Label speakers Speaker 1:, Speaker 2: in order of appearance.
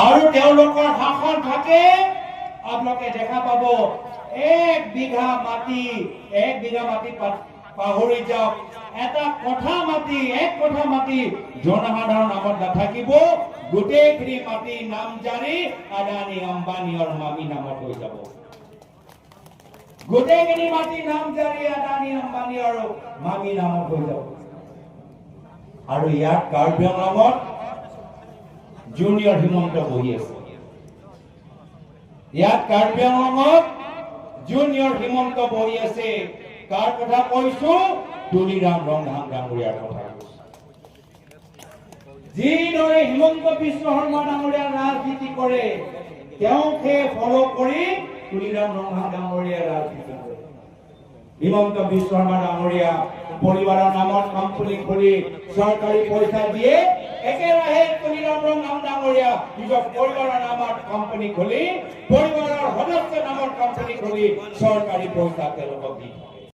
Speaker 1: আৰু তেওঁলোকৰ শাসন থাকে আপোনালোকে দেখা পাব 1 বিঘা মাটি পাহৰি যাওক এটা কথা মাটি 1 কথা মাটি জনসাধাৰণ নামত নাথাকিব গোটেইখিনি মাটি নামজাৰি আদানী আম্বানীৰ মামি নামত হৈ যাব গোটেইখিনি মাটি নামজাৰি আদানী আম্বানীৰ মামি নামত হৈ যাব আৰু ইয়াত কাৰ্বি আংলঙত জুনিয়ৰ হিমন্ত বহি আছে ইয়াত কাৰ্বি আংলঙত জুনিয়ৰ হিমন্ত বহি আছে কাৰ কথা কৈছো তুলিৰাম ৰংধাং ডাঙৰীয়াৰ কথা কৈছো যিদৰে হিমন্ত বিশ্ব শৰ্মা ডাঙৰীয়াৰ ৰাজনীতি কৰে তেওঁকে ফলো কৰি তুলিৰাম ৰংধাং ডাঙৰীয়াৰ ৰাজনীতি কৰে হিমন্ত বিশ্ব শৰ্মা ডাঙৰীয়া পৰিবাৰৰ নামত কোম্পানী খুলি চৰকাৰী পইচা দিয়ে একেৰাহে তুলিৰাম ৰংধাং ডাঙৰীয়া নিজৰ পৰিবাৰৰ নামত কোম্পানী খুলি পৰিবাৰৰ সদস্য নামত কোম্পানী খুলি চৰকাৰী পইচা তেওঁলোকক দিয়ে